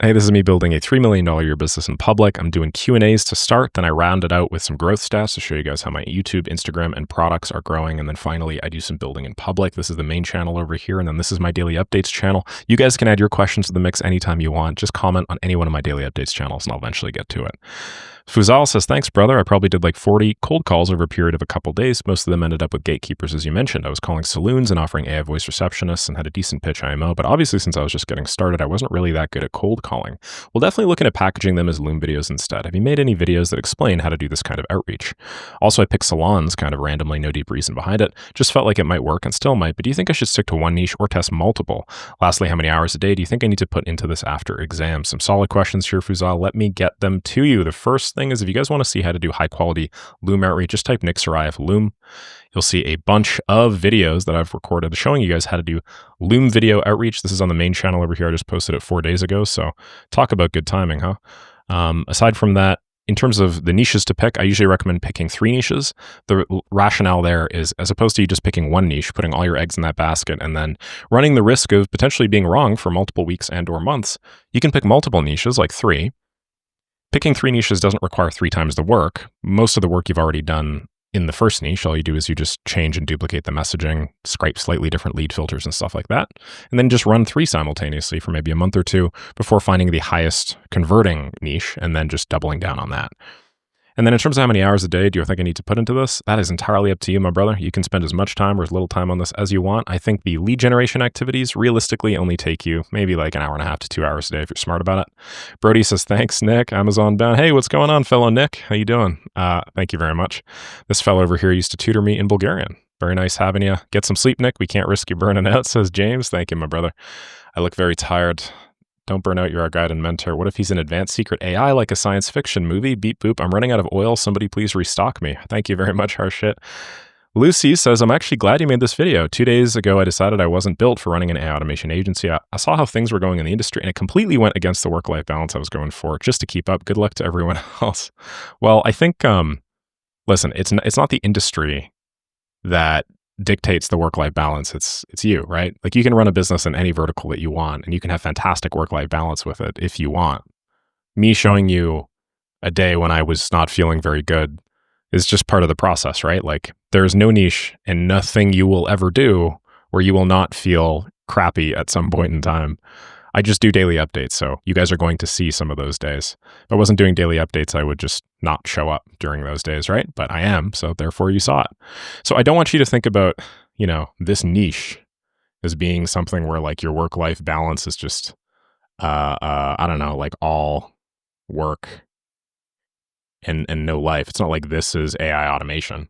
Hey, this is me building a $3 million a year business in public. I'm doing Q&As to start, then I round it out with some growth stats to show you guys how my YouTube, Instagram, and products are growing. And then finally, I do some building in public. This is the main channel over here. And then this is my daily updates channel. You guys can add your questions to the mix anytime you want. Just comment on any one of my daily updates channels and I'll eventually get to it. Fuzal says, thanks, brother. I probably did like 40 cold calls over a period of a couple days. Most of them ended up with gatekeepers, as you mentioned. I was calling saloons and offering AI voice receptionists and had a decent pitch IMO, but obviously since I was just getting started, I wasn't really that good at cold calling. We'll definitely look into packaging them as Loom videos instead. Have you made any videos that explain how to do this kind of outreach? Also, I picked salons kind of randomly, no deep reason behind it. Just felt like it might work and still might, but do you think I should stick to one niche or test multiple? Lastly, how many hours a day do you think I need to put into this after exams? Some solid questions here, Fuzal. Let me get them to you. The first thing is, if you guys want to see how to do high quality Loom outreach, just type Nick Saraev Loom. You'll see a bunch of videos that I've recorded showing you guys how to do Loom video outreach. This is on the main channel over here. I just posted it 4 days ago. So talk about good timing, huh? Aside from that, in terms of the niches to pick, I usually recommend picking 3 niches. The rationale there is, as opposed to you just picking one niche, putting all your eggs in that basket, and then running the risk of potentially being wrong for multiple weeks and or months, you can pick multiple niches, like 3. Picking 3 niches doesn't require 3 times the work. Most of the work you've already done in the first niche. All you do is you just change and duplicate the messaging, scrape slightly different lead filters and stuff like that, and then just run 3 simultaneously for maybe a month or 2 before finding the highest converting niche and then just doubling down on that. And then in terms of how many hours a day do you think I need to put into this? That is entirely up to you, my brother. You can spend as much time or as little time on this as you want. I think the lead generation activities realistically only take you maybe like an hour and a half to 2 hours a day if you're smart about it. Brody says, thanks, Nick. Amazon bound. Hey, what's going on, fellow Nick? How you doing? Thank you very much. This fellow over here used to tutor me in Bulgarian. Very nice having you. Get some sleep, Nick. We can't risk you burning out, says James. Thank you, my brother. I look very tired. Don't burn out, you're our guide and mentor. What if he's an advanced secret AI like a science fiction movie? Beep boop, I'm running out of oil. Somebody please restock me. Thank you very much, Harshit. Lucy says, I'm actually glad you made this video. 2 days ago, I decided I wasn't built for running an AI automation agency. I saw how things were going in the industry and it completely went against the work-life balance I was going for just to keep up. Good luck to everyone else. Well, I think, listen, it's not the industry that dictates the work-life balance. It's you, right? Like you can run a business in any vertical that you want and you can have fantastic work-life balance with it if you want. Me showing you a day when I was not feeling very good is just part of the process, right? Like there's no niche and nothing you will ever do where you will not feel crappy at some point in time. I just do daily updates, so you guys are going to see some of those days. If I wasn't doing daily updates, I would just not show up during those days, right? But I am, so therefore you saw it. So I don't want you to think about, you know, this niche as being something where like your work-life balance is just, I don't know, like all work and no life. It's not like this is AI automation.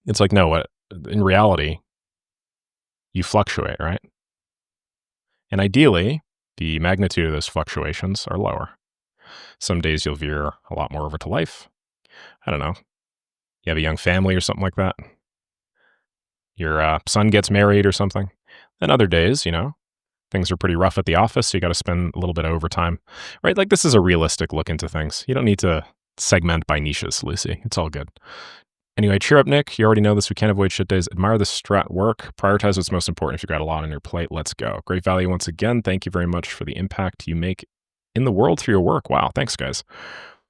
It's like, no, in reality, you fluctuate, right? And ideally, the magnitude of those fluctuations are lower. Some days you'll veer a lot more over to life. I don't know. You have a young family or something like that. Your son gets married or something. Then other days, you know, things are pretty rough at the office, so you got to spend a little bit of overtime, right? Like this is a realistic look into things. You don't need to segment by niches, Lucy. It's all good. Anyway, cheer up, Nick. You already know this. We can't avoid shit days. Admire the strat work. Prioritize what's most important if you've got a lot on your plate. Let's go. Great value once again. Thank you very much for the impact you make in the world through your work. Wow. Thanks, guys.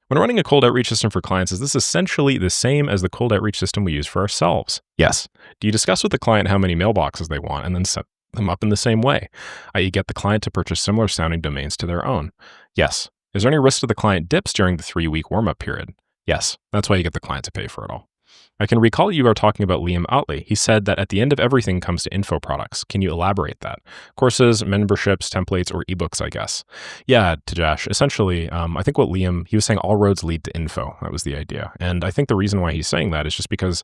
When running a cold outreach system for clients, is this essentially the same as the cold outreach system we use for ourselves? Yes. Do you discuss with the client how many mailboxes they want and then set them up in the same way, i.e. get the client to purchase similar sounding domains to their own? Yes. Is there any risk to the client dips during the 3-week warm-up period? Yes. That's why you get the client to pay for it all. I can recall you are talking about Liam Otley. He said that at the end of everything comes to info products. Can you elaborate that? Courses, memberships, templates, or ebooks, I guess. Yeah, Tajash. Essentially, I think what Liam, he was saying all roads lead to info. That was the idea. And I think the reason why he's saying that is just because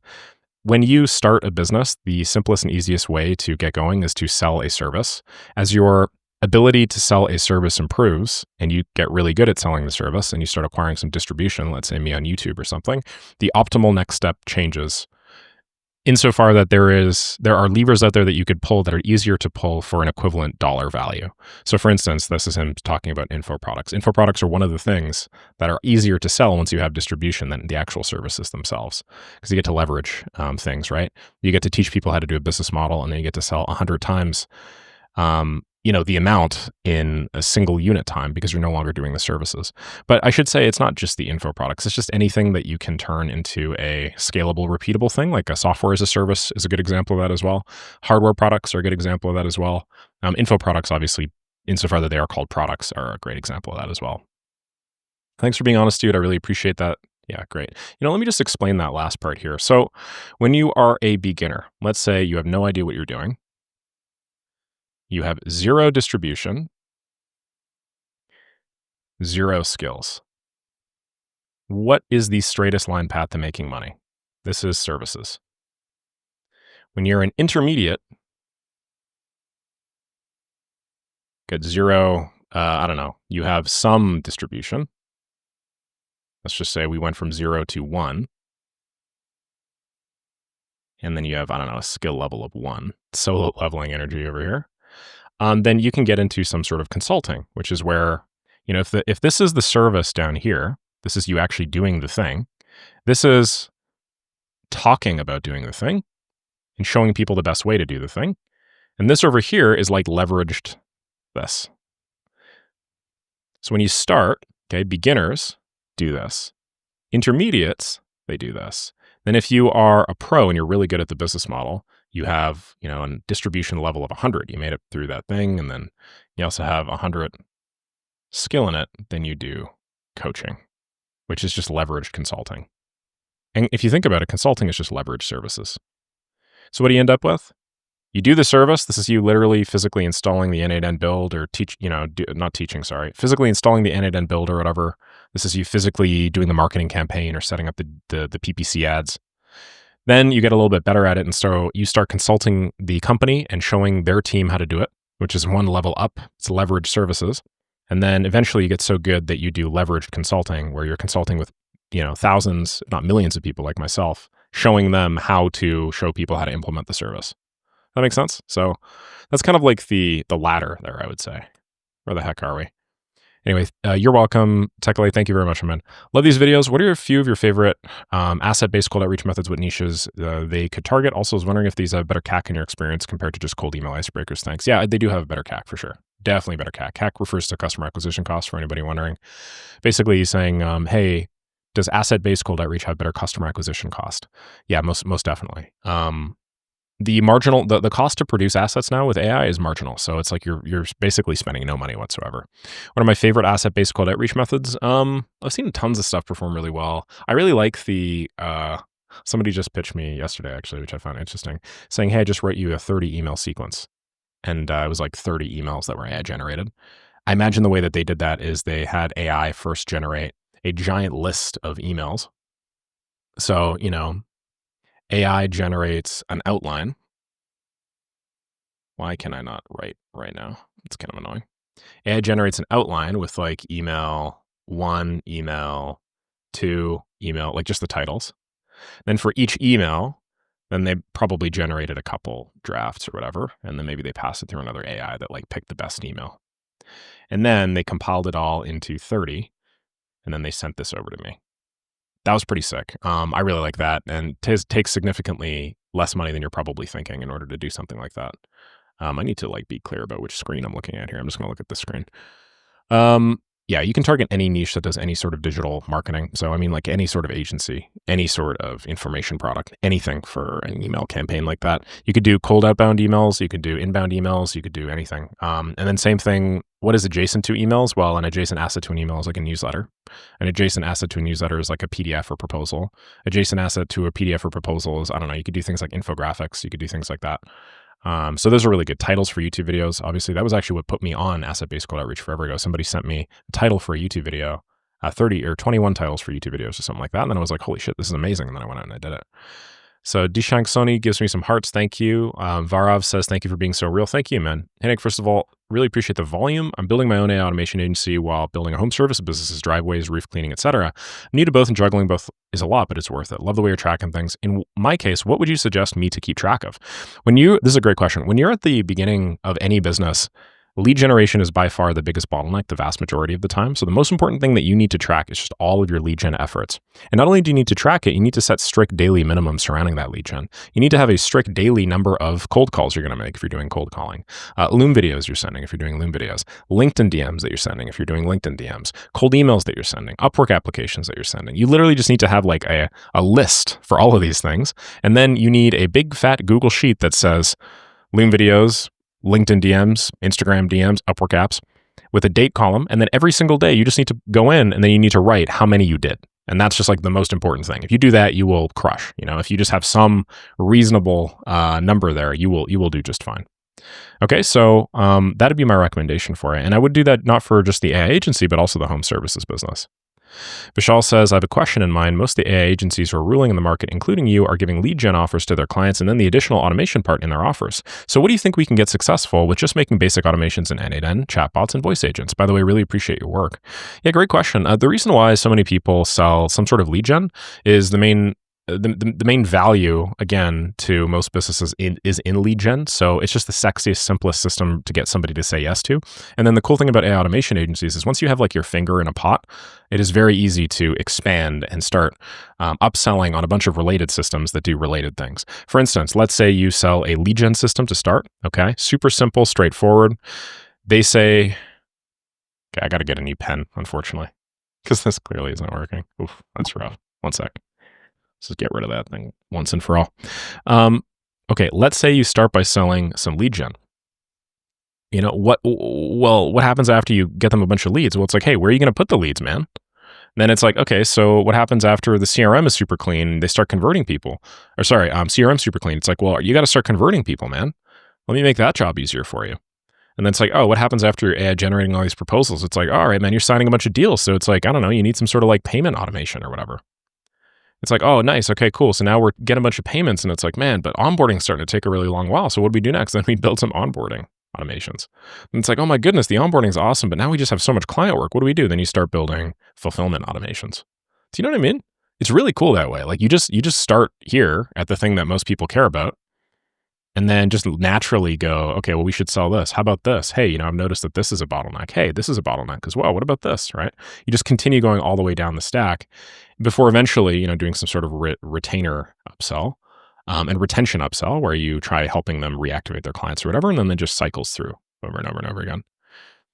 when you start a business, the simplest and easiest way to get going is to sell a service. As your ability to sell a service improves and you get really good at selling the service and you start acquiring some distribution, let's say me on YouTube or something, the optimal next step changes insofar that there are levers out there that you could pull that are easier to pull for an equivalent dollar value. So for instance, this is him talking about info products. Info products are one of the things that are easier to sell once you have distribution than the actual services themselves, because you get to leverage things, right? You get to teach people how to do a business model and then you get to sell 100 times the amount in a single unit time because you're no longer doing the services. But I should say it's not just the info products. It's just anything that you can turn into a scalable, repeatable thing, like a software as a service is a good example of that as well. Hardware products are a good example of that as well. Info products, obviously, insofar that they are called products, are a great example of that as well. Thanks for being honest, dude. I really appreciate that. Yeah, great. Let me just explain that last part here. So when you are a beginner, let's say you have no idea what you're doing, you have zero distribution, zero skills. What is the straightest line path to making money? This is services. When you're an intermediate, get zero, you have some distribution. Let's just say we went from 0 to 1. And then you have, a skill level of 1. Solo leveling energy over here. Then you can get into some sort of consulting, which is where, if this is the service down here, this is you actually doing the thing. This is talking about doing the thing and showing people the best way to do the thing. And this over here is like leveraged this. So when you start, beginners do this. Intermediates, they do this. Then if you are a pro and you're really good at the business model, you have, a distribution level of 100. You made it through that thing. And then you also have 100 skill in it. Then you do coaching, which is just leveraged consulting. And if you think about it, consulting is just leveraged services. So what do you end up with? You do the service. This is you literally physically installing the N8N build or physically installing the N8N build or whatever. This is you physically doing the marketing campaign or setting up the PPC ads. Then you get a little bit better at it. And so you start consulting the company and showing their team how to do it, which is one level up. It's leveraged services. And then eventually you get so good that you do leveraged consulting where you're consulting with, thousands, not millions of people like myself, showing them how to show people how to implement the service. That makes sense? So that's kind of like the ladder there, I would say. Where the heck are we? Anyway, you're welcome. Tekle, thank you very much, man. Love these videos. What are a few of your favorite asset-based cold outreach methods? What niches they could target? Also, I was wondering if these have better CAC in your experience compared to just cold email icebreakers. Thanks. Yeah, they do have a better CAC for sure. Definitely better CAC. CAC refers to customer acquisition cost for anybody wondering. Basically, he's saying, hey, does asset-based cold outreach have better customer acquisition cost? Yeah, most definitely. The cost to produce assets now with AI is marginal. So it's like you're basically spending no money whatsoever. One of my favorite asset-based cold outreach methods, I've seen tons of stuff perform really well. I really like somebody just pitched me yesterday, actually, which I found interesting, saying, hey, I just wrote you a 30 email sequence. And it was like 30 emails that were AI generated. I imagine the way that they did that is they had AI first generate a giant list of emails. So, AI generates an outline. Why can I not write right now? It's kind of annoying. AI generates an outline with like email 1, email 2, email, like just the titles. Then for each email, then they probably generated a couple drafts or whatever. And then maybe they passed it through another AI that like picked the best email. And then they compiled it all into 30. And then they sent this over to me. That was pretty sick. I really like that. And takes significantly less money than you're probably thinking in order to do something like that. I need to be clear about which screen I'm looking at here. I'm just going to look at this screen. Yeah, you can target any niche that does any sort of digital marketing. So, like any sort of agency, any sort of information product, anything for an email campaign like that. You could do cold outbound emails. You could do inbound emails. You could do anything. And then same thing, what is adjacent to emails? Well, an adjacent asset to an email is like a newsletter. An adjacent asset to a newsletter is like a PDF or proposal. Adjacent asset to a PDF or proposal is, you could do things like infographics. You could do things like that. So those are really good titles for YouTube videos. Obviously, that was actually what put me on asset-based cold outreach forever ago. Somebody sent me a title for a YouTube video, 30 or 21 titles for YouTube videos or something like that. And then I was like, holy shit, this is amazing. And then I went out and I did it. So Dishank Sony gives me some hearts. Thank you. Varav says, thank you for being so real. Thank you, man. Henrik, first of all, really appreciate the volume. I'm building my own AI automation agency while building a home service, businesses, driveways, roof cleaning, etc. I'm new to both and juggling both is a lot, but it's worth it. Love the way you're tracking things. In my case, what would you suggest me to keep track of? This is a great question. When you're at the beginning of any business, Lead generation is by far the biggest bottleneck the vast majority of the time. So the most important thing that you need to track is just all of your lead gen efforts. And not only do you need to track it, you need to set strict daily minimums surrounding that lead gen. You need to have a strict daily number of cold calls you're going to make if you're doing cold calling, Loom videos you're sending if you're doing Loom videos, LinkedIn DMs that you're sending if you're doing LinkedIn DMs, cold emails that you're sending, Upwork applications that you're sending. You literally just need to have like a list for all of these things. And then you need a big fat Google sheet that says Loom videos, LinkedIn DMs, Instagram DMs, Upwork apps with a date column. And then every single day you just need to go in and then you need to write how many you did. And that's just like the most important thing. If you do that, you will crush. If you just have some reasonable number there, you will do just fine. Okay, so that'd be my recommendation for it. And I would do that not for just the AI agency, but also the home services business. Vishal says, I have a question in mind. Most of the AI agencies who are ruling in the market, including you, are giving lead gen offers to their clients and then the additional automation part in their offers. So what do you think we can get successful with just making basic automations in N8N, chatbots, and voice agents? By the way, really appreciate your work. Yeah, great question. The reason why so many people sell some sort of lead gen is the main value, again, to most businesses is in lead gen. So it's just the sexiest, simplest system to get somebody to say yes to. And then the cool thing about AI automation agencies is once you have like your finger in a pot, it is very easy to expand and start upselling on a bunch of related systems that do related things. For instance, let's say you sell a lead gen system to start. Okay, super simple, straightforward. They say, okay, I got to get a new pen, unfortunately, because this clearly isn't working. Oof, that's rough. One sec. Let's just get rid of that thing once and for all. Okay, let's say you start by selling some lead gen. What happens after you get them a bunch of leads? Well, it's like, hey, where are you going to put the leads, man? And then it's like, okay, so what happens after the CRM is super clean? They start converting people. CRM super clean. It's like, well, you got to start converting people, man. Let me make that job easier for you. And then it's like, oh, what happens after you're AI generating all these proposals? It's like, all right, man, you're signing a bunch of deals. So it's like, I don't know, you need some sort of like payment automation or whatever. It's like, oh, nice. Okay, cool. So now we're getting a bunch of payments and it's like, man, but onboarding's starting to take a really long while. So what do we do next? Then we build some onboarding automations. And it's like, oh my goodness, the onboarding's awesome, but now we just have so much client work. What do we do? Then you start building fulfillment automations. Do you know what I mean? It's really cool that way. Like you just start here at the thing that most people care about. And then just naturally go, okay, well, we should sell this. How about this? Hey, I've noticed that this is a bottleneck. Hey, this is a bottleneck as well. What about this, right? You just continue going all the way down the stack before eventually, doing some sort of retainer upsell and retention upsell where you try helping them reactivate their clients or whatever, and then it just cycles through over and over and over again.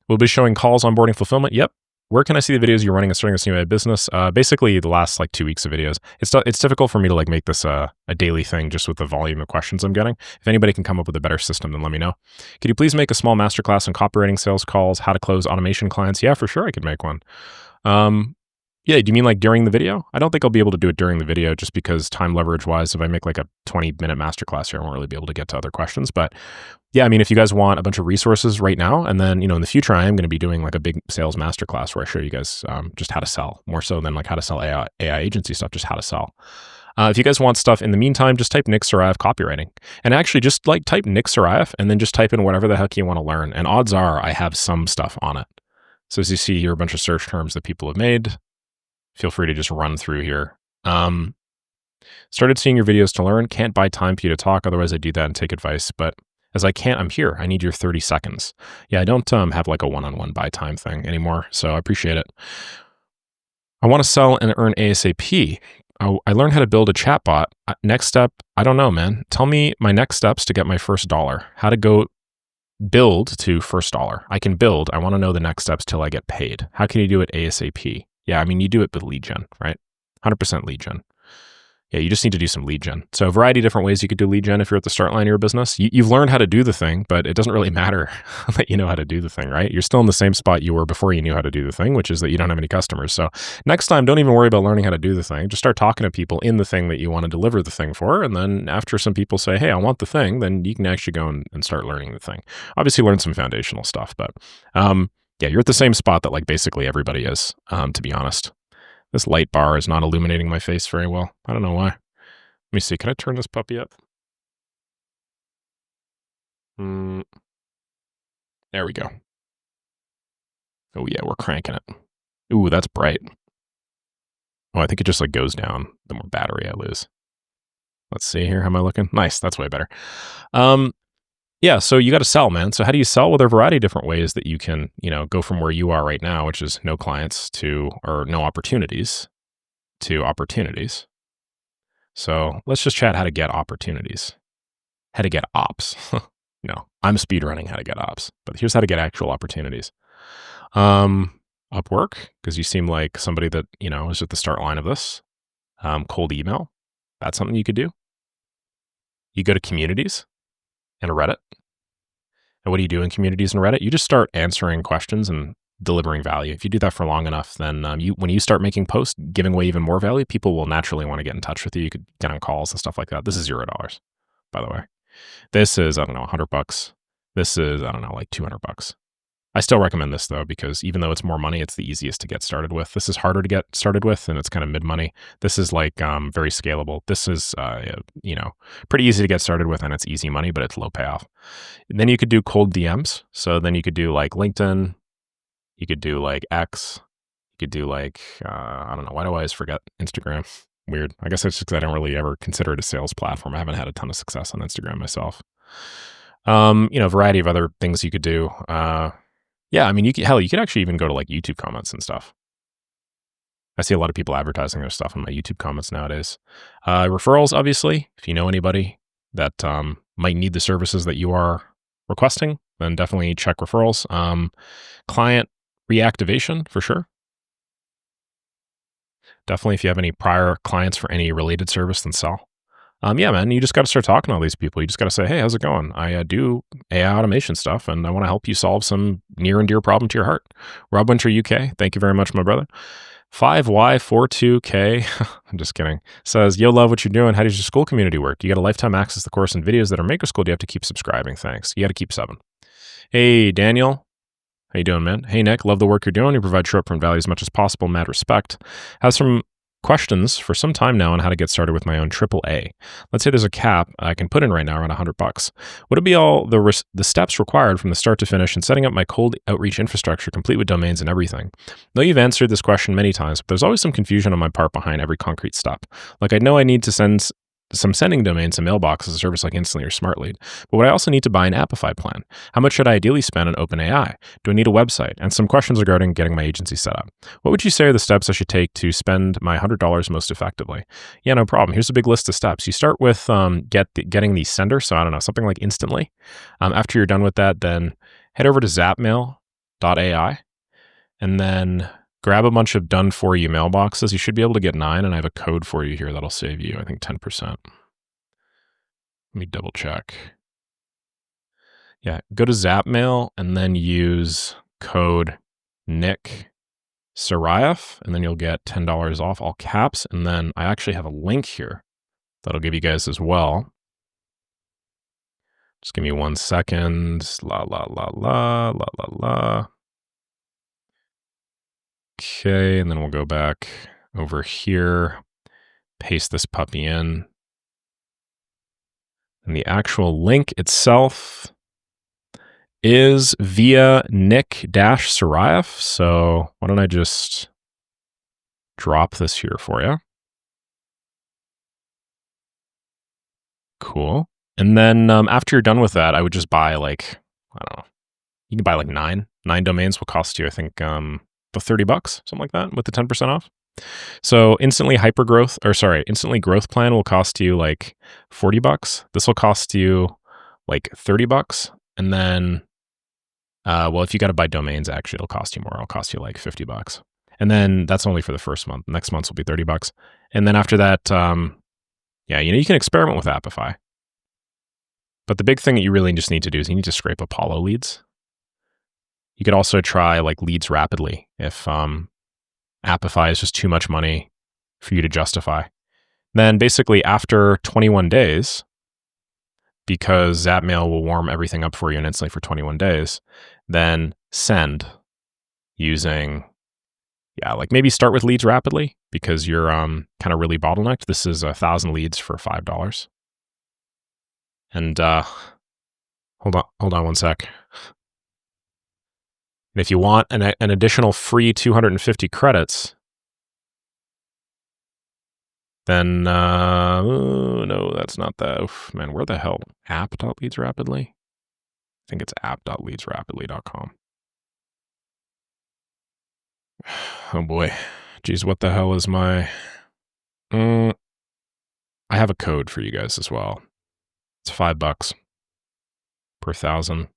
We'll be showing calls, onboarding, fulfillment. Yep. Where can I see the videos you're running and starting this new AI business? Basically, the last like 2 weeks of videos. It's difficult for me to like make this a daily thing just with the volume of questions I'm getting. If anybody can come up with a better system, then let me know. Could you please make a small masterclass on copywriting, sales calls, how to close automation clients? Yeah, for sure, I could make one. Yeah, do you mean like during the video? I don't think I'll be able to do it during the video just because time leverage wise, if I make like a 20-minute masterclass here, I won't really be able to get to other questions. But yeah, I mean, if you guys want a bunch of resources right now, and then, in the future, I am going to be doing like a big sales masterclass where I show you guys just how to sell, more so than like how to sell AI agency stuff, just how to sell. If you guys want stuff in the meantime, just type Nick Saraev copywriting. And actually just like type Nick Saraev and then just type in whatever the heck you want to learn. And odds are I have some stuff on it. So as you see here, a bunch of search terms that people have made. Feel free to just run through here. Started seeing your videos to learn. Can't buy time for you to talk. Otherwise, I do that and take advice. But as I can't, I'm here. I need your 30 seconds. Yeah, I don't have like a one-on-one buy time thing anymore. So I appreciate it. I want to sell and earn ASAP. I learned how to build a chatbot. Next step, I don't know, man. Tell me my next steps to get my first dollar. How to go build to first dollar. I can build. I want to know the next steps till I get paid. How can you do it ASAP? Yeah, I mean, you do it with lead gen, right? 100% lead gen. Yeah, you just need to do some lead gen. So a variety of different ways you could do lead gen if you're at the start line of your business. You've learned how to do the thing, but it doesn't really matter that you know how to do the thing, right? You're still in the same spot you were before you knew how to do the thing, which is that you don't have any customers. So next time, don't even worry about learning how to do the thing. Just start talking to people in the thing that you want to deliver the thing for. And then after some people say, hey, I want the thing, then you can actually go and start learning the thing. Obviously learn some foundational stuff, but yeah, you're at the same spot that like basically everybody is, to be honest. This light bar is not illuminating my face very well. I don't know why. Let me see. Can I turn this puppy up? There we go. Oh yeah, we're cranking it. Ooh, that's bright. Oh, I think it just like goes down the more battery I lose. Let's see here. How am I looking? Nice. That's way better. Yeah, so you got to sell, man. So how do you sell? Well, there are a variety of different ways that you can, go from where you are right now, which is no clients to, or no opportunities to opportunities. So let's just chat how to get opportunities, how to get ops. No, I'm speedrunning how to get ops, but here's how to get actual opportunities. Upwork, because you seem like somebody that, is at the start line of this. Cold email, that's something you could do. You go to communities and Reddit. And what do you do in communities and Reddit? You just start answering questions and delivering value. If you do that for long enough, then when you start making posts, giving away even more value, people will naturally want to get in touch with you. You could get on calls and stuff like that. This is $0, by the way. This is, I don't know, $100. This is, I don't know, like $200. I still recommend this though, because even though it's more money, it's the easiest to get started with. This is harder to get started with, and it's kind of mid money. This is like very scalable. This is pretty easy to get started with, and it's easy money, but it's low payoff. And then you could do cold DMs. So then you could do like LinkedIn. You could do like X. You could do like I don't know. Why do I always forget Instagram? Weird. I guess it's just because I don't really ever consider it a sales platform. I haven't had a ton of success on Instagram myself. A variety of other things you could do. Yeah, I mean, you could actually even go to like YouTube comments and stuff. I see a lot of people advertising their stuff in my YouTube comments nowadays. Referrals, obviously, if you know anybody that might need the services that you are requesting, then definitely check referrals. Client reactivation, for sure. Definitely, if you have any prior clients for any related service, then sell. Yeah, man, you just got to start talking to all these people. You just got to say, hey, how's it going? I do AI automation stuff, and I want to help you solve some near and dear problem to your heart. Rob Winter, UK. Thank you very much, my brother. 5Y42K, I'm just kidding, says, yo, love what you're doing. How does your school community work? You got a lifetime access to the course and videos that are Maker School. Do you have to keep subscribing? Thanks. You got to keep 7. Hey, Daniel. How you doing, man? Hey, Nick. Love the work you're doing. You provide short-term value as much as possible. Mad respect. Have some questions for some time now on how to get started with my own AAA. Let's say there's a cap I can put in right now around $100. Would it be all the steps required from the start to finish in setting up my cold outreach infrastructure, complete with domains and everything? Though you've answered this question many times, but there's always some confusion on my part behind every concrete step. Like I know I need to send some sending domains and mailboxes, a service like Instantly or Smartlead. But would I also need to buy an Appify plan? How much should I ideally spend on OpenAI? Do I need a website? And some questions regarding getting my agency set up. What would you say are the steps I should take to spend my $100 most effectively? Yeah, no problem. Here's a big list of steps. You start with getting the sender. So I don't know, something like Instantly. After you're done with that, then head over to zapmail.ai and then grab a bunch of done for you mailboxes. You should be able to get 9, and I have a code for you here that'll save you, I think, 10%. Let me double check. Yeah, go to Zapmail and then use code Nick Saraev, and then you'll get $10 off, all caps. And then I actually have a link here that'll give you guys as well. Just give me 1 second. La, la, la, la, la, la, la. Okay, and then we'll go back over here, paste this puppy in. And the actual link itself is via Nick-Saraev. So why don't I just drop this here for you? Cool. And then after you're done with that, I would just buy like, I don't know, you can buy like 9. 9 domains will cost you, I think, $30, something like that, with the 10% off. So instantly growth plan will cost you like $40. This will cost you like $30. And then, if you got to buy domains, actually, it'll cost you more. It'll cost you like $50. And then that's only for the first month. Next month will be $30. And then after that, you can experiment with Appify. But the big thing that you really just need to do is you need to scrape Apollo leads. You could also try like leads rapidly if Appify is just too much money for you to justify. Then basically after 21 days, because Zapmail will warm everything up for you instantly for 21 days, then send using, maybe start with leads rapidly because you're kind of really bottlenecked. This is 1,000 leads for $5. And hold on 1 sec. And if you want an additional free 250 credits, then, no, that's not the, man, where the hell? App.leads rapidly? think it's app.leadsrapidly.com. Oh boy. Geez, what the hell is my... I have a code for you guys as well. It's $5 per 1,000.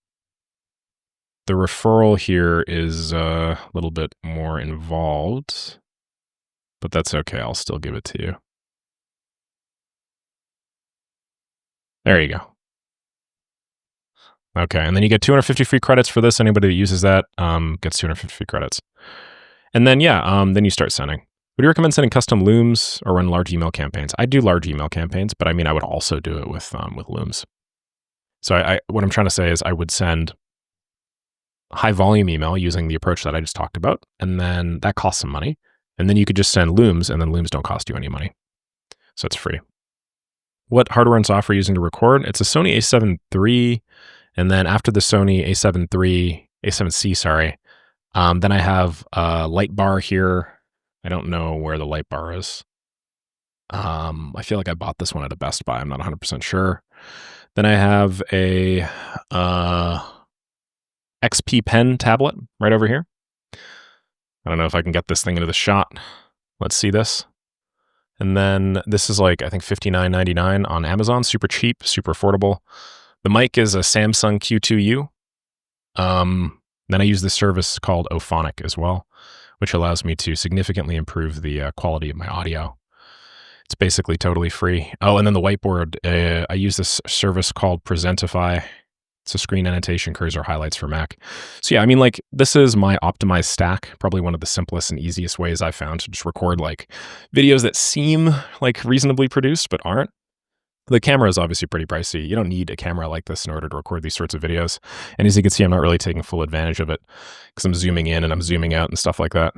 The referral here is a little bit more involved, but that's okay. I'll still give it to you. There you go. Okay, and then you get 250 free credits for this. Anybody that uses that gets 250 free credits. And then, then you start sending. Would you recommend sending custom looms or run large email campaigns? I do large email campaigns, but I mean, I would also do it with looms. So what I'm trying to say is I would send high volume email using the approach that I just talked about, and then that costs some money. And then you could just send looms, and then looms don't cost you any money. So it's free. What hardware and software are you using to record? It's a Sony a7 III, and then after the Sony a7C, sorry, then I have a light bar here. I don't know where the light bar is. I feel like I bought this one at a Best Buy. I'm not 100% sure. Then I have a XP Pen tablet right over here. I don't know if I can get this thing into the shot. Let's see this. And then this is like, I think $59.99 on Amazon. Super cheap, super affordable. The mic is a Samsung Q2U. Then I use this service called Ophonic as well, which allows me to significantly improve the quality of my audio. It's basically totally free. Oh, and then the whiteboard, I use this service called Presentify. It's a screen annotation, cursor highlights for Mac. So yeah, I mean, like, this is my optimized stack, probably one of the simplest and easiest ways I've found to just record like videos that seem like reasonably produced, but aren't. The camera is obviously pretty pricey. You don't need a camera like this in order to record these sorts of videos. And as you can see, I'm not really taking full advantage of it because I'm zooming in and I'm zooming out and stuff like that.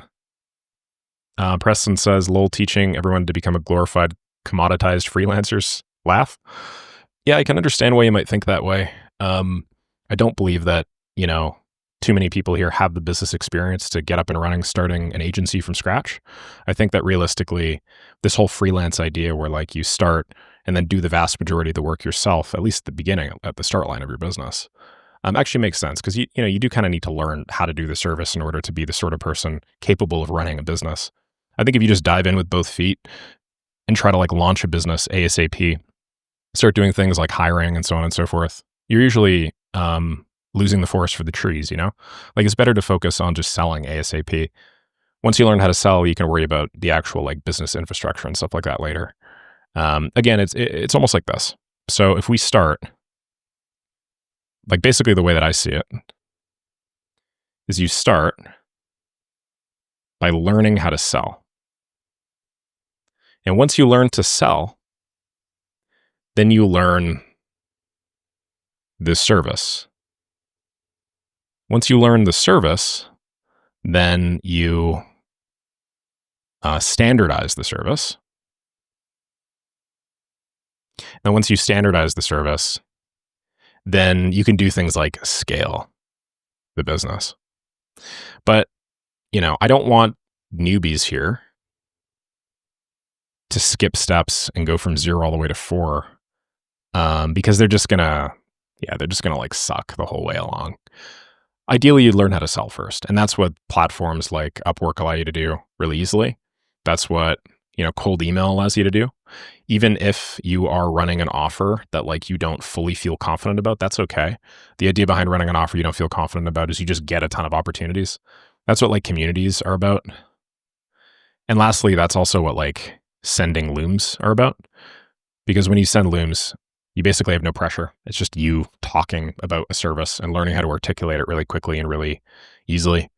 Preston says, lol, teaching everyone to become a glorified commoditized freelancers. Laugh. Yeah, I can understand why you might think that way. I don't believe that, too many people here have the business experience to get up and running, starting an agency from scratch. I think that realistically, this whole freelance idea where like you start and then do the vast majority of the work yourself, at least at the beginning, at the start line of your business, actually makes sense because you do kind of need to learn how to do the service in order to be the sort of person capable of running a business. I think if you just dive in with both feet and try to like launch a business ASAP, start doing things like hiring and so on and so forth, you're usually losing the forest for the trees, Like it's better to focus on just selling ASAP. Once you learn how to sell, you can worry about the actual like business infrastructure and stuff like that later. Again, it's almost like this. So if we start, like basically the way that I see it is you start by learning how to sell. And once you learn to sell, then you learn this service. Once you learn the service, then you standardize the service. And once you standardize the service, then you can do things like scale the business. But, I don't want newbies here to skip steps and go from 0 all the way to 4 because they're just gonna like suck the whole way along. Ideally, you'd learn how to sell first. And that's what platforms like Upwork allow you to do really easily. That's what, cold email allows you to do. Even if you are running an offer that like you don't fully feel confident about, that's okay. The idea behind running an offer you don't feel confident about is you just get a ton of opportunities. That's what like communities are about. And lastly, that's also what like sending looms are about. Because when you send looms, you basically have no pressure. It's just you talking about a service and learning how to articulate it really quickly and really easily.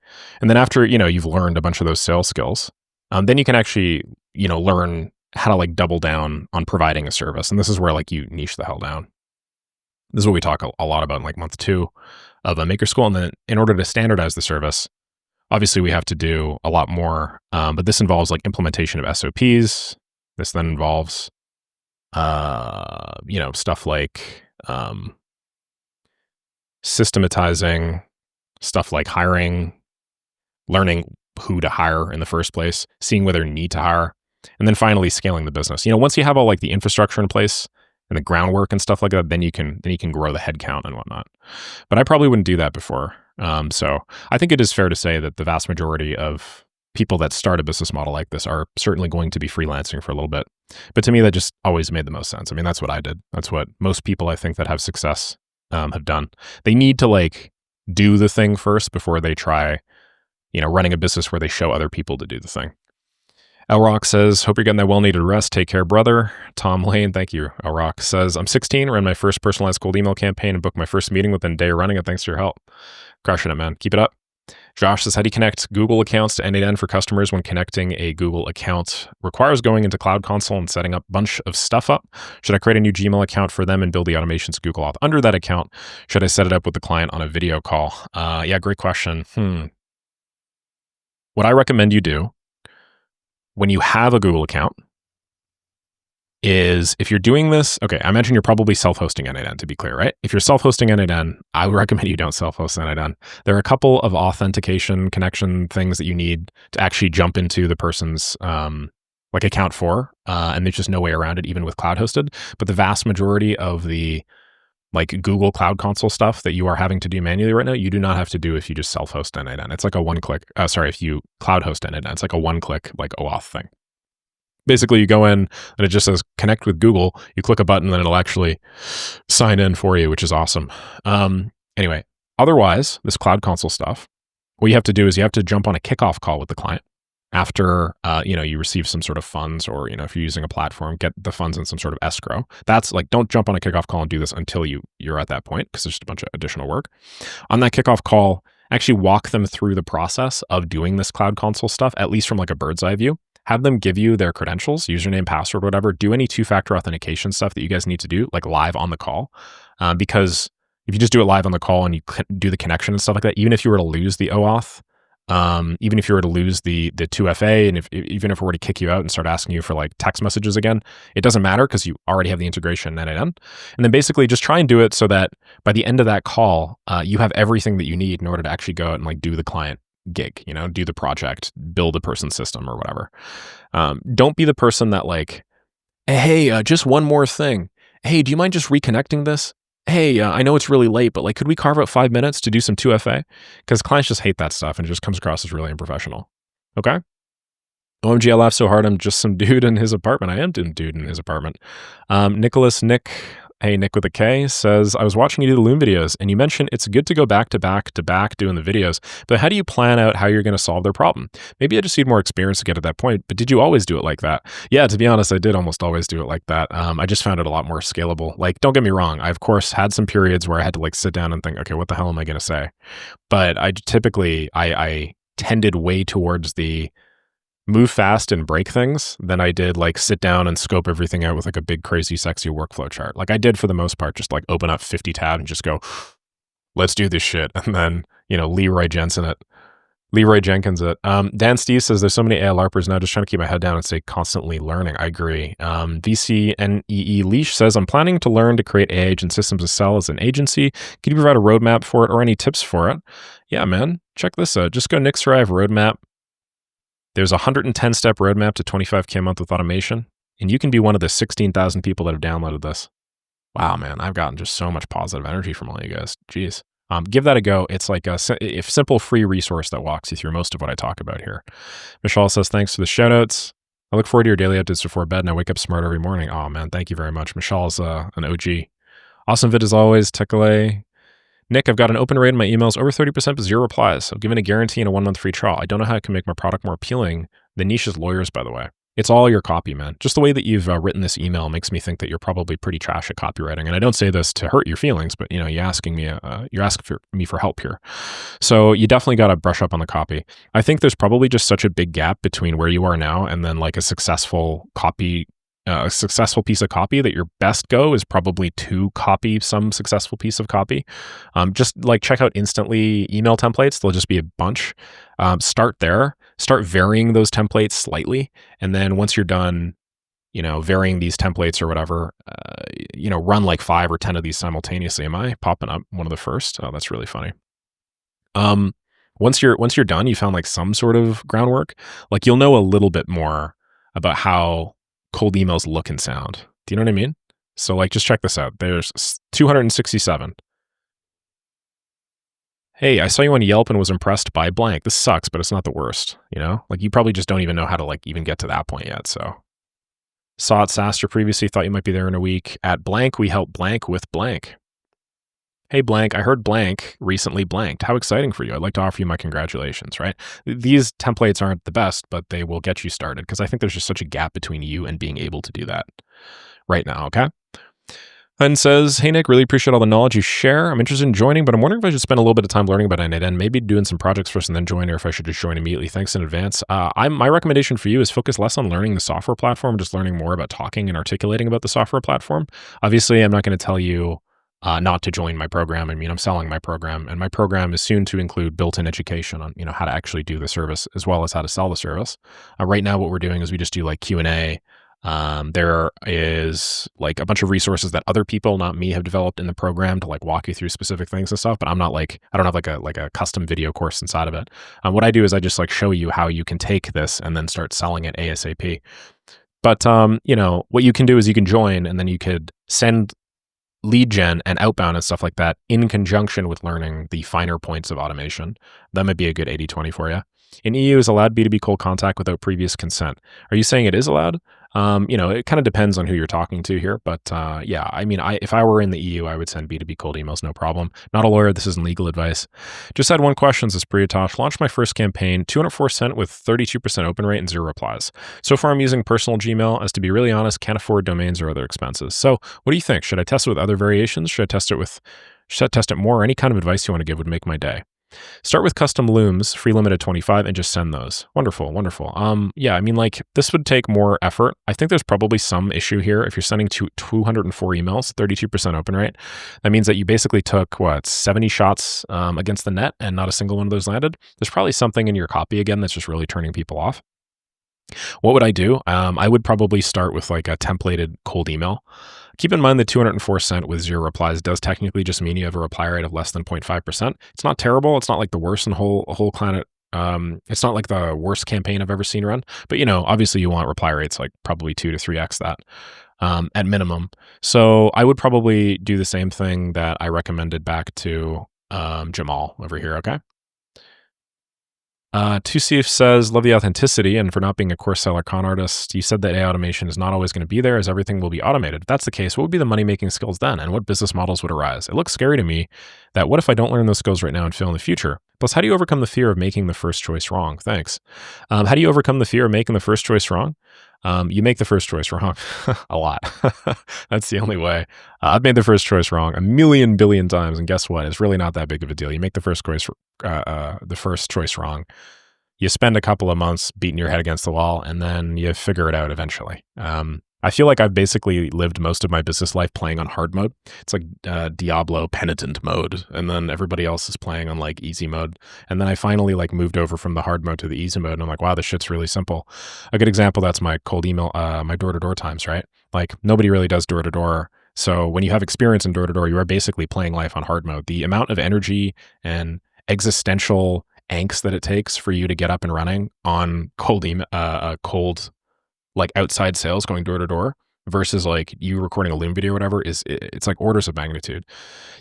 And then after, you've learned a bunch of those sales skills, then you can actually, learn how to like double down on providing a service. And this is where like you niche the hell down. This is what we talk a lot about in like month 2 of a maker school. And then in order to standardize the service, obviously we have to do a lot more, but this involves like implementation of SOPs. This then involves, stuff like systematizing, stuff like hiring, learning who to hire in the first place, seeing whether you need to hire, and then finally scaling the business. Once you have all like the infrastructure in place and the groundwork and stuff like that, then you can grow the headcount and whatnot. But I probably wouldn't do that before. So I think it is fair to say that the vast majority of people that start a business model like this are certainly going to be freelancing for a little bit. But to me, that just always made the most sense. I mean, that's what I did. That's what most people I think that have success have done. They need to like do the thing first before they try, running a business where they show other people to do the thing. Elrock says, hope you're getting that well-needed rest. Take care, brother. Tom Lane, thank you. Elrock says, I'm 16, ran my first personalized cold email campaign and booked my first meeting within a day of running it. Thanks for your help. Crushing it, man. Keep it up. Josh says, how do you connect Google accounts to end-to-end for customers when connecting a Google account requires going into Cloud Console and setting up a bunch of stuff up? Should I create a new Gmail account for them and build the automations Google Auth under that account? Should I set it up with the client on a video call? Yeah, great question. What I recommend you do when you have a Google account is, if you're doing this, okay, I mentioned you're probably self-hosting end-to-end, to be clear, right? If you're self-hosting end-to-end, I would recommend you don't self-host end-to-end. There are a couple of authentication connection things that you need to actually jump into the person's account for, and there's just no way around it, even with cloud hosted. But the vast majority of the Google Cloud Console stuff that you are having to do manually right now, you do not have to do if you just self-host end-to-end. It's like a one-click, if you cloud host end-to-end, it's like a one-click OAuth thing. Basically, you go in and it just says connect with Google. You click a button, then it'll actually sign in for you, which is awesome. Anyway, otherwise, this Cloud Console stuff, what you have to do is you have to jump on a kickoff call with the client after you receive some sort of funds, or if you're using a platform, get the funds in some sort of escrow. That's don't jump on a kickoff call and do this until you're at that point, because there's just a bunch of additional work. On that kickoff call, actually walk them through the process of doing this Cloud Console stuff, at least from a bird's eye view. Have them give you their credentials, username, password, whatever. Do any two-factor authentication stuff that you guys need to do, live on the call. Because if you just do it live on the call and you do the connection and stuff like that, even if you were to lose the OAuth, even if you were to lose the 2FA, and even if it were to kick you out and start asking you for text messages again, it doesn't matter because you already have the integration end-to-end. And then basically just try and do it so that by the end of that call, you have everything that you need in order to actually go out and do the client gig, do the project, build a person's system or whatever. Don't be the person that hey, just one more thing. Hey, do you mind just reconnecting this? Hey, I know it's really late, but could we carve out 5 minutes to do some 2FA? Because clients just hate that stuff and it just comes across as really unprofessional. Okay? OMG, I laughed so hard I'm just some dude in his apartment. I am some dude in his apartment. Nick with a K says, I was watching you do the Loom videos and you mentioned it's good to go back to back doing the videos, but how do you plan out how you're going to solve their problem? Maybe I just need more experience to get to that point, but did you always do it like that? Yeah, to be honest, I did almost always do it like that. I just found it a lot more scalable. Don't get me wrong. I, of course, had some periods where I had to sit down and think, okay, what the hell am I going to say? But I tended way towards the move fast and break things than I did sit down and scope everything out with a big, crazy, sexy workflow chart. I did for the most part, just open up 50 tabs and just go, let's do this shit. And then, Leroy Jenkins it. Dan Steve says, there's so many ALARPers now, just trying to keep my head down and stay constantly learning. I agree. VCNEE Leash says, I'm planning to learn to create AI agent systems to sell as an agency. Can you provide a roadmap for it or any tips for it? Yeah, man, check this out. Just go Nick Saraev roadmap. There's a 110-step roadmap to 25K a month with automation, and you can be one of the 16,000 people that have downloaded this. Wow, man, I've gotten just so much positive energy from all you guys. Jeez. Give that a go. It's a simple free resource that walks you through most of what I talk about here. Michelle says, thanks for the shout-outs. I look forward to your daily updates before bed, and I wake up smart every morning. Oh, man, thank you very much. Michelle's an OG. Awesome vid as always. Tekale. Nick, I've got an open rate in my emails over 30% but 0 replies. I've given a guarantee and a 1-month free trial. I don't know how I can make my product more appealing. The niche is lawyers, by the way. It's all your copy, man. Just the way that you've written this email makes me think that you're probably pretty trash at copywriting. And I don't say this to hurt your feelings, but you're asking me for help here. So you definitely got to brush up on the copy. I think there's probably just such a big gap between where you are now and then a successful piece of copy that your best go is probably to copy some successful piece of copy. Just check out Instantly email templates. There'll just be a bunch. Start there. Start varying those templates slightly. And then once you're done, varying these templates or whatever, run 5 or 10 of these simultaneously. Am I popping up one of the first? Oh, that's really funny. Once you're done, you found some sort of groundwork, you'll know a little bit more about how cold emails look and sound. Do you know what I mean? So like, just check this out. There's 267. Hey, I saw you on Yelp and was impressed by blank. This sucks, but it's not the worst, you know? Like, you probably just don't even know how to, like, even get to that point yet, so. Saw at Saster previously, thought you might be there in a week. At blank, we help blank with blank. Hey, blank, I heard blank recently blanked. How exciting for you. I'd like to offer you my congratulations, right? These templates aren't the best, but they will get you started because I think there's just such a gap between you and being able to do that right now, okay? And says, hey, Nick, really appreciate all the knowledge you share. I'm interested in joining, but I'm wondering if I should spend a little bit of time learning about it and maybe doing some projects first and then join, or if I should just join immediately. Thanks in advance. My recommendation for you is focus less on learning the software platform, just learning more about talking and articulating about the software platform. Obviously, I'm not going to tell you not to join my program. I mean, I'm selling my program, and my program is soon to include built-in education on, how to actually do the service as well as how to sell the service. Right now, what we're doing is we just do like Q&A. There is like a bunch of resources that other people, not me, have developed in the program to like walk you through specific things and stuff, but I don't have like a custom video course inside of it. What I do is I just like show you how you can take this and then start selling it ASAP. But, what you can do is you can join, and then you could send lead gen and outbound and stuff like that in conjunction with learning the finer points of automation. That might be a good 80/20 for you. In EU is allowed B2B cold contact without previous consent. Are you saying it is allowed? It kind of depends on who you're talking to here, but yeah, I mean, if I were in the EU, I would send B2B cold emails, no problem. Not a lawyer, this isn't legal advice. Just had one question, says Priyatosh. Launched my first campaign, 204 cent with 32% open rate and 0 replies. So far I'm using personal Gmail, as to be really honest, can't afford domains or other expenses. So what do you think? Should I test it with other variations? Should I test it more? Any kind of advice you want to give would make my day. Start with custom looms, free limit at 25, and just send those. Wonderful, wonderful. Yeah, I mean, like, this would take more effort. I think there's probably some issue here. If you're sending 204 emails, 32% open rate, that means that you basically took, 70 shots against the net and not a single one of those landed. There's probably something in your copy again that's just really turning people off. What would I do? I would probably start with like a templated cold email. Keep in mind that 204 cent with 0 replies does technically just mean you have a reply rate of less than 0.5%. It's not terrible. It's not like the worst in the whole planet. It's not like the worst campaign I've ever seen run, but obviously you want reply rates like probably 2 to 3x that at minimum. So I would probably do the same thing that I recommended back to Jamal over here. Okay. 2CF says, love the authenticity, and for not being a course seller con artist, you said that AI automation is not always going to be there, as everything will be automated. If that's the case, what would be the money-making skills then, and what business models would arise? It looks scary to me that what if I don't learn those skills right now and fail in the future? Plus, how do you overcome the fear of making the first choice wrong? Thanks. How do you overcome the fear of making the first choice wrong? You make the first choice wrong a lot. That's the only way. I've made the first choice wrong a million billion times, and guess what? It's really not that big of a deal. You make the first choice wrong. You spend a couple of months beating your head against the wall, and then you figure it out eventually. I feel like I've basically lived most of my business life playing on hard mode. It's like Diablo penitent mode, and then everybody else is playing on like easy mode. And then I finally like moved over from the hard mode to the easy mode, and I'm like, wow, this shit's really simple. A good example, that's my cold email, my door-to-door times, right? Like nobody really does door-to-door. So when you have experience in door-to-door, you are basically playing life on hard mode. The amount of energy and existential angst that it takes for you to get up and running on cold like outside sales going door to door versus like you recording a Loom video or whatever it's like orders of magnitude.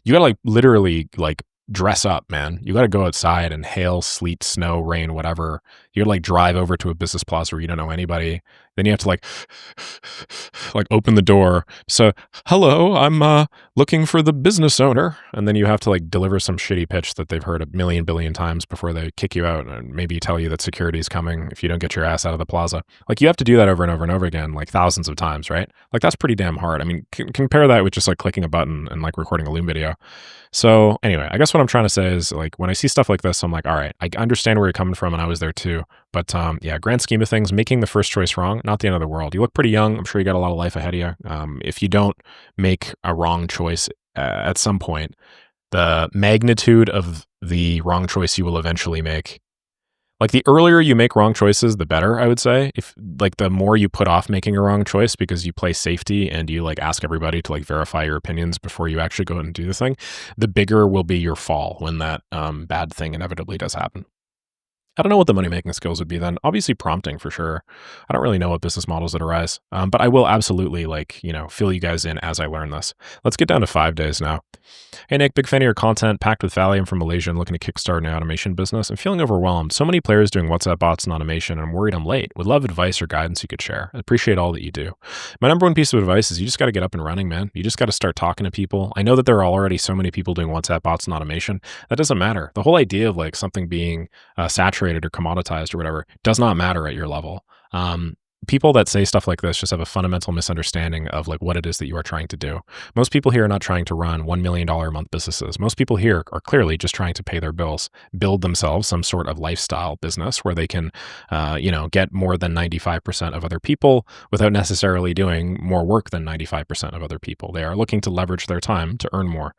You gotta like literally like dress up, man. You gotta go outside and hail, sleet, snow, rain, whatever. You gotta like drive over to a business plaza where you don't know anybody. Then you have to like open the door. So, hello, I'm looking for the business owner. And then you have to like deliver some shitty pitch that they've heard a million billion times before they kick you out and maybe tell you that security is coming if you don't get your ass out of the plaza. Like you have to do that over and over and over again, like thousands of times, right? Like that's pretty damn hard. I mean, compare that with just like clicking a button and like recording a Loom video. So anyway, I guess what I'm trying to say is like when I see stuff like this, I'm like, all right, I understand where you're coming from and I was there too. But yeah, grand scheme of things, making the first choice wrong, not the end of the world. You look pretty young. I'm sure you got a lot of life ahead of you. If you don't make a wrong choice at some point, the magnitude of the wrong choice you will eventually make, like the earlier you make wrong choices, the better, I would say. If like the more you put off making a wrong choice because you play safety and you like ask everybody to like verify your opinions before you actually go and do the thing, the bigger will be your fall when that bad thing inevitably does happen. I don't know what the money-making skills would be then. Obviously, prompting for sure. I don't really know what business models that arise, but I will absolutely, like, fill you guys in as I learn this. Let's get down to 5 days now. Hey, Nick, big fan of your content, packed with value. I'm from Malaysia and looking to kickstart an automation business. I'm feeling overwhelmed. So many players doing WhatsApp bots and automation, and I'm worried I'm late. Would love advice or guidance you could share. I appreciate all that you do. My number one piece of advice is you just got to get up and running, man. You just got to start talking to people. I know that there are already so many people doing WhatsApp bots and automation. That doesn't matter. The whole idea of like something being saturated or commoditized or whatever does not matter at your level. People that say stuff like this just have a fundamental misunderstanding of like what it is that you are trying to do. Most people here are not trying to run $1 million a month businesses. Most people here are clearly just trying to pay their bills, build themselves some sort of lifestyle business where they can, get more than 95% of other people without necessarily doing more work than 95% of other people. They are looking to leverage their time to earn more.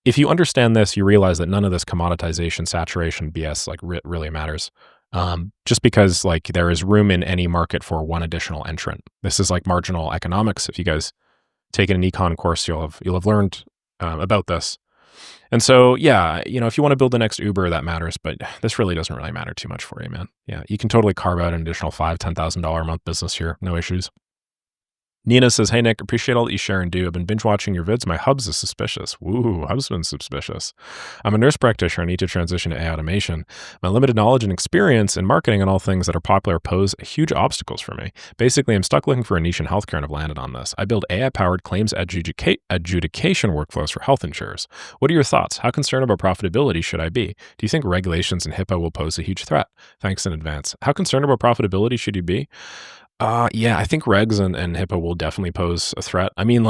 If you understand this, you realize that none of this commoditization, saturation BS like really matters. Just because like there is room in any market for one additional entrant. This is like marginal economics. If you guys taken an econ course, you'll have learned about this. And so, yeah, if you want to build the next Uber, that matters. But this really doesn't really matter too much for you, man. Yeah, you can totally carve out an additional $5,000-$10,000 a month business here, no issues. Nina says, "Hey, Nick, appreciate all that you share and do. I've been binge watching your vids. My hubs is suspicious." Woo, hubs been suspicious. I'm a nurse practitioner. I need to transition to AI automation. My limited knowledge and experience in marketing and all things that are popular pose huge obstacles for me. Basically, I'm stuck looking for a niche in healthcare and have landed on this. I build AI-powered claims adjudication workflows for health insurers. What are your thoughts? How concerned about profitability should I be? Do you think regulations and HIPAA will pose a huge threat? Thanks in advance. How concerned about profitability should you be? Yeah, I think regs and HIPAA will definitely pose a threat. I mean,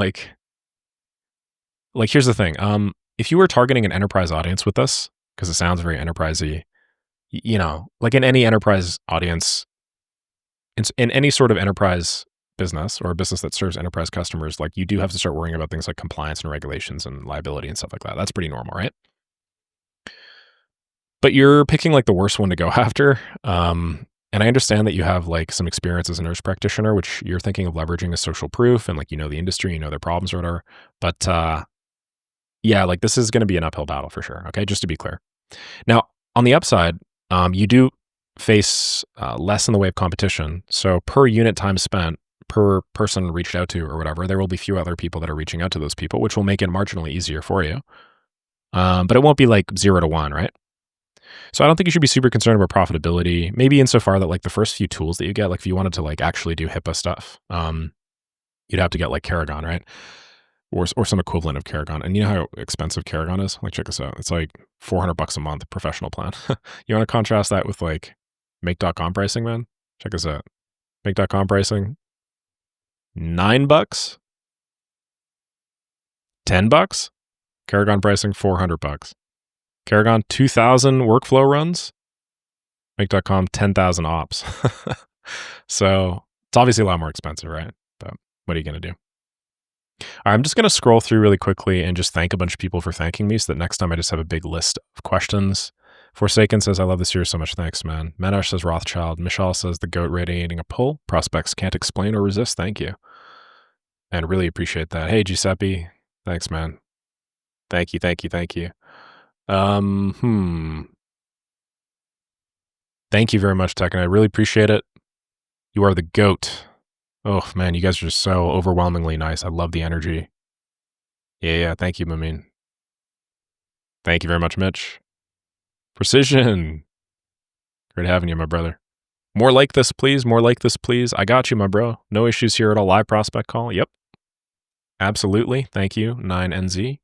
here's the thing. If you were targeting an enterprise audience with this, because it sounds very enterprisey, like in any enterprise audience, in any sort of enterprise business or a business that serves enterprise customers, like you do have to start worrying about things like compliance and regulations and liability and stuff like that. That's pretty normal, right? But you're picking like the worst one to go after. And I understand that you have like some experience as a nurse practitioner, which you're thinking of leveraging as social proof and like, the industry, their problems or whatever. But yeah, like this is going to be an uphill battle for sure. Okay. Just to be clear. Now, on the upside, you do face less in the way of competition. So per unit time spent, per person reached out to or whatever, there will be few other people that are reaching out to those people, which will make it marginally easier for you. But it won't be like 0 to 1, right? So I don't think you should be super concerned about profitability. Maybe insofar that like the first few tools that you get, like if you wanted to like actually do HIPAA stuff, you'd have to get like Karagon, right? Or some equivalent of Karagon. And you know how expensive Karagon is? Like check this out. It's like $400 a month professional plan. You want to contrast that with like make.com pricing, man? Check this out. Make.com pricing, $9, $10. Karagon pricing, $400. Karagon, 2,000 workflow runs. Make.com, 10,000 ops. So it's obviously a lot more expensive, right? But what are you going to do? All right, I'm just going to scroll through really quickly and just thank a bunch of people for thanking me so that next time I just have a big list of questions. Forsaken says, "I love this series so much. Thanks, man." Manash says, "Rothschild." Michelle says, "The goat radiating a pull. Prospects can't explain or resist. Thank you." And really appreciate that. Hey, Giuseppe. Thanks, man. Thank you, thank you, thank you. Thank you very much, Tekken. I really appreciate it. You are the GOAT. Oh, man, you guys are just so overwhelmingly nice. I love the energy. Yeah, thank you, Mamin. Thank you very much, Mitch. Precision. Great having you, my brother. More like this, please. More like this, please. I got you, my bro. No issues here at all. Live prospect call. Yep. Absolutely. Thank you, 9NZ.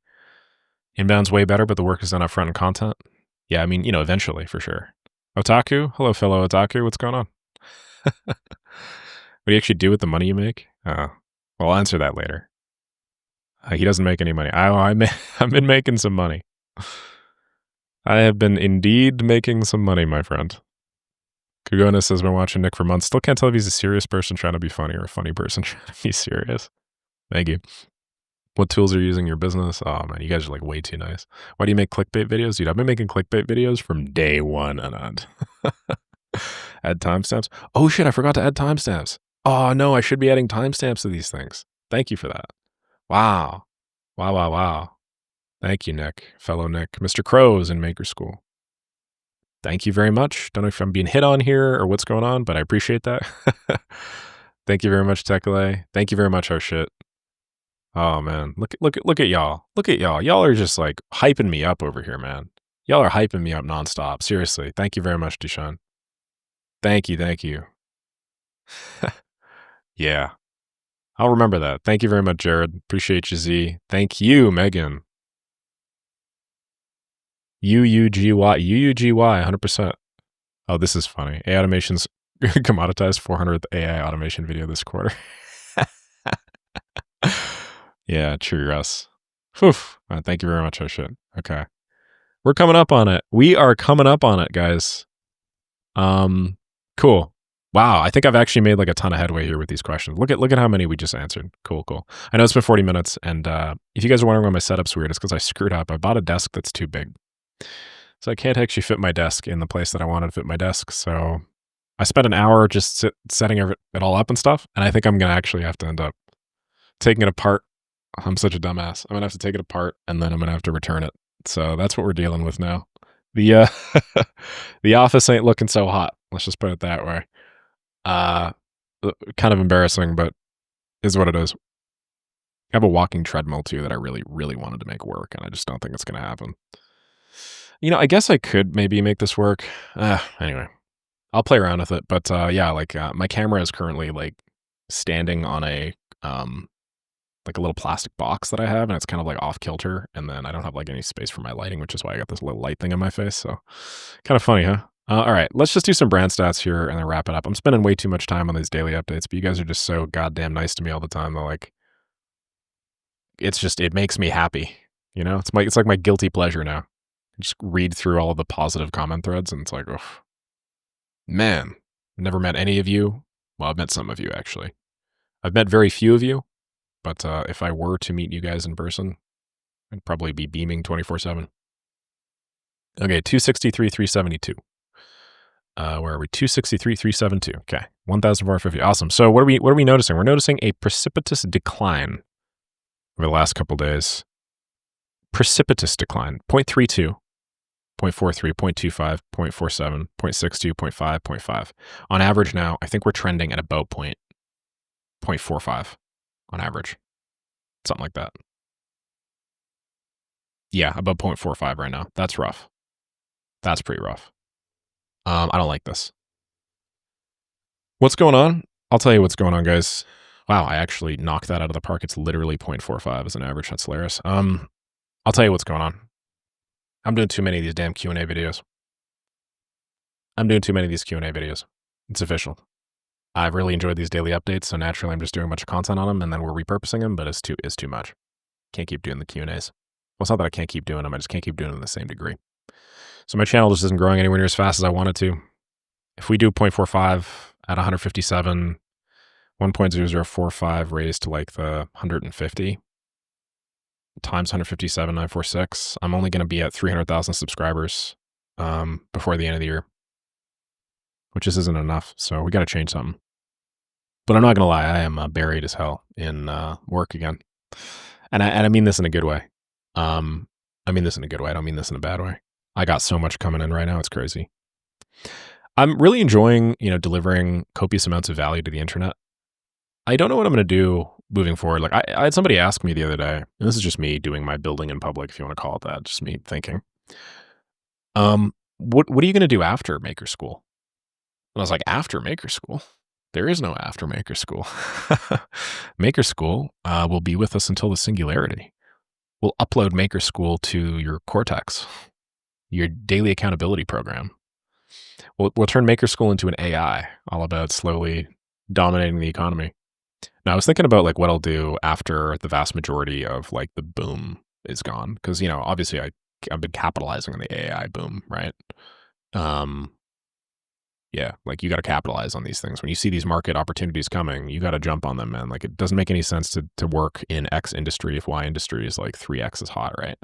Inbound's way better, but the work is done up front in content. Yeah, I mean, eventually, for sure. Otaku? Hello, fellow Otaku. What's going on? What do you actually do with the money you make? Well, I'll answer that later. He doesn't make any money. I've been making some money. I have been indeed making some money, my friend. Kugona says, "Been watching Nick for months. Still can't tell if he's a serious person trying to be funny or a funny person trying to be serious." Thank you. What tools are you using in your business? Oh man, you guys are like way too nice. Why do you make clickbait videos? Dude, I've been making clickbait videos from day one, Anand. Add timestamps. Oh shit, I forgot to add timestamps. Oh no, I should be adding timestamps to these things. Thank you for that. Wow. Wow. Thank you, Nick. Fellow Nick. Mr. Crows in Maker School. Thank you very much. Don't know if I'm being hit on here or what's going on, but I appreciate that. Thank you very much, Tekle. Thank you very much, oh shit. Oh man, look at y'all. Look at y'all. Y'all are just like hyping me up over here, man. Y'all are hyping me up nonstop. Seriously. Thank you very much, Deshaun. Thank you, thank you. Yeah. I'll remember that. Thank you very much, Jared. Appreciate you, Z. Thank you, Megan. UUGY, 100%. Oh, this is funny. AI automations commoditized 400th AI automation video this quarter. Yeah, true, Russ. Whew. Thank you very much, oh shit. Okay. We're coming up on it. We are coming up on it, guys. Cool. Wow, I think I've actually made like a ton of headway here with these questions. Look at how many we just answered. Cool. I know it's been 40 minutes, and if you guys are wondering why my setup's weird, it's because I screwed up. I bought a desk that's too big. So I can't actually fit my desk in the place that I wanted to fit my desk. So I spent an hour just setting it all up and stuff, and I think I'm going to actually have to end up taking it apart. I'm such a dumbass. I'm going to have to take it apart, and then I'm going to have to return it. So that's what we're dealing with now. The the office ain't looking so hot. Let's just put it that way. Kind of embarrassing, but is what it is. I have a walking treadmill too that I really, really wanted to make work, and I just don't think it's going to happen. You know, I guess I could maybe make this work. Anyway, I'll play around with it. But yeah, like my camera is currently like standing on a like a little plastic box that I have, and it's kind of like off kilter. And then I don't have like any space for my lighting, which is why I got this little light thing in my face. So kind of funny, huh? All right, let's just do some brand stats here and then wrap it up. I'm spending way too much time on these daily updates, but you guys are just so goddamn nice to me all the time. Though, like, it makes me happy. You know, it's like my guilty pleasure now. Just read through all of the positive comment threads, and it's like, oh, man, I've never met any of you. Well, I've met some of you, actually. I've met very few of you, but if I were to meet you guys in person, I'd probably be beaming 24/7. Okay, 263,372. Where are we? 263,372. Okay, 1,450. Awesome. So what are we noticing? We're noticing a precipitous decline over the last couple days. Precipitous decline. 0.32. 0.43, 0.25, 0.47, 0.62, 0.5, 0.5. On average now, I think we're trending at about 0.45 on average. Something like that. Yeah, about 0.45 right now. That's rough. That's pretty rough. I don't like this. What's going on? I'll tell you what's going on, guys. Wow, I actually knocked that out of the park. It's literally 0.45 as an average. That's hilarious. I'll tell you what's going on. I'm doing too many of these damn Q&A videos. It's official. I've really enjoyed these daily updates, so naturally I'm just doing a bunch of content on them, and then we're repurposing them, but it's too much. Can't keep doing the Q&As. Well, it's not that I can't keep doing them. I just can't keep doing them in the same degree. So my channel just isn't growing anywhere near as fast as I wanted to. If we do 0.45 at 157, 1.0045 raised to like the 150 times 157,946, I'm only going to be at 300,000 subscribers before the end of the year, which just isn't enough. So we got to change something. But I'm not going to lie, I am buried as hell in work again. And I mean this in a good way. I mean this in a good way. I don't mean this in a bad way. I got so much coming in right now. It's crazy. I'm really enjoying, delivering copious amounts of value to the internet. I don't know what I'm going to do moving forward. Like I had somebody ask me the other day, and this is just me doing my building in public, if you want to call it that, just me thinking, what are you going to do after Maker School? And I was like, after Maker School? There is no after Maker School. Maker School will be with us until the singularity. We'll upload Maker School to your Cortex, your daily accountability program. We'll turn Maker School into an AI, all about slowly dominating the economy. Now, I was thinking about like what I'll do after the vast majority of like the boom is gone. Because, obviously I've been capitalizing on the AI boom, right? Yeah, like you got to capitalize on these things. When you see these market opportunities coming, you got to jump on them, man. Like it doesn't make any sense to work in X industry if Y industry is like 3X is hot, right?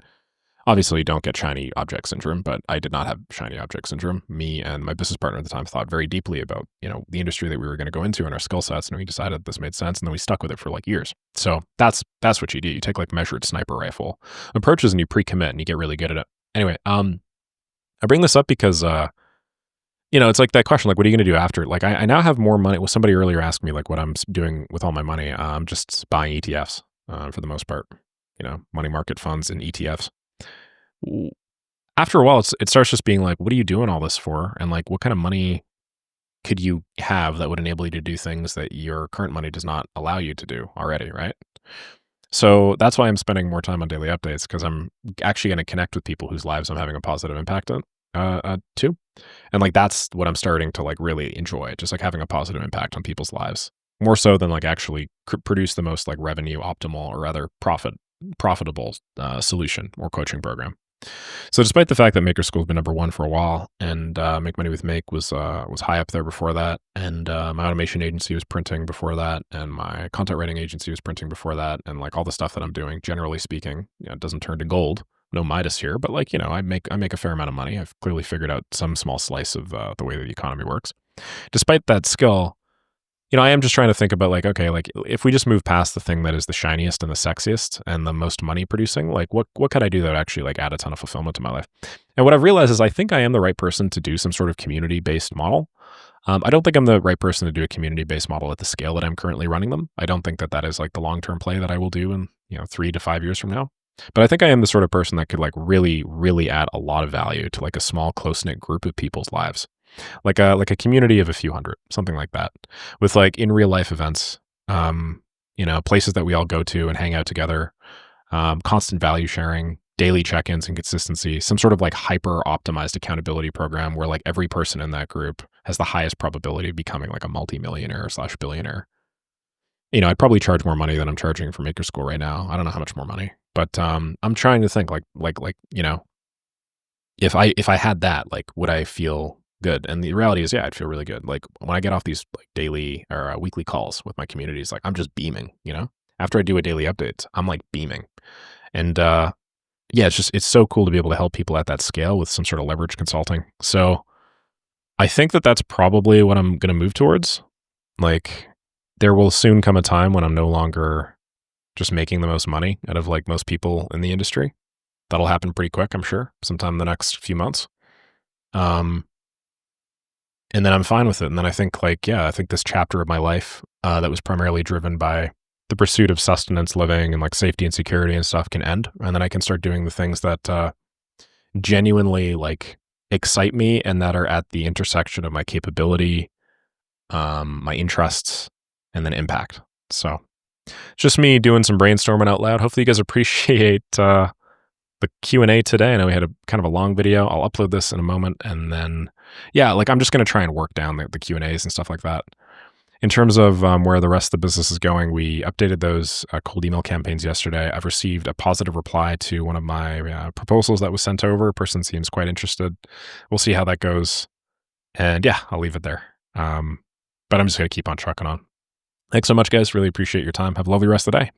Obviously, you don't get shiny object syndrome, but I did not have shiny object syndrome. Me and my business partner at the time thought very deeply about, the industry that we were going to go into and our skill sets, and we decided this made sense, and then we stuck with it for like years. So that's what you do. You take like measured sniper rifle approaches and you pre-commit and you get really good at it. Anyway, I bring this up because it's like that question, like, what are you going to do after? Like, I now have more money. Well, somebody earlier asked me like what I'm doing with all my money. I'm just buying ETFs for the most part, money market funds and ETFs. W- After a while, it starts just being like, what are you doing all this for? And like, what kind of money could you have that would enable you to do things that your current money does not allow you to do already, right? So that's why I'm spending more time on daily updates because I'm actually going to connect with people whose lives I'm having a positive impact on, too. And like that's what I'm starting to like really enjoy, just like having a positive impact on people's lives, more so than like actually produce the most like revenue optimal or rather profitable solution or coaching program. So despite the fact that Maker School has been number one for a while, and Make Money with Make was high up there before that, and my automation agency was printing before that, and my content writing agency was printing before that, and like all the stuff that I'm doing, generally speaking, it doesn't turn to gold. No Midas here, but like I make a fair amount of money. I've clearly figured out some small slice of the way that the economy works. Despite that skill, I am just trying to think about like, okay, like if we just move past the thing that is the shiniest and the sexiest and the most money producing, like what could I do that would actually like add a ton of fulfillment to my life? And what I've realized is I think I am the right person to do some sort of community based model. I don't think I'm the right person to do a community based model at the scale that I'm currently running them. I don't think that that is like the long term play that I will do in 3 to 5 years from now. But I think I am the sort of person that could like really, really add a lot of value to like a small, close knit group of people's lives, like a community of a few hundred, something like that, with like in real life events, places that we all go to and hang out together, constant value sharing, daily check-ins and consistency, some sort of like hyper optimized accountability program where like every person in that group has the highest probability of becoming like a multimillionaire slash billionaire. I'd probably charge more money than I'm charging for Maker School right now. I don't know how much more money, but I'm trying to think if I had that, like, would I feel good? And the reality is, yeah, I'd feel really good. Like when I get off these like daily or weekly calls with my communities, like I'm just beaming. After I do a daily update, I'm like beaming, and yeah, it's so cool to be able to help people at that scale with some sort of leverage consulting. So I think that that's probably what I'm going to move towards. Like there will soon come a time when I'm no longer just making the most money out of like most people in the industry. That'll happen pretty quick, I'm sure, sometime in the next few months. Um, and then I'm fine with it. And then I think like, yeah, I think this chapter of my life that was primarily driven by the pursuit of sustenance living and like safety and security and stuff can end. And then I can start doing the things that genuinely like excite me and that are at the intersection of my capability, my interests, and then impact. So it's just me doing some brainstorming out loud. Hopefully you guys appreciate the Q&A today. I know we had a kind of a long video. I'll upload this in a moment. And then, yeah, like I'm just going to try and work down the Q&As and stuff like that. In terms of where the rest of the business is going, we updated those cold email campaigns yesterday. I've received a positive reply to one of my proposals that was sent over. A person seems quite interested. We'll see how that goes. And yeah, I'll leave it there. But I'm just going to keep on trucking on. Thanks so much, guys. Really appreciate your time. Have a lovely rest of the day.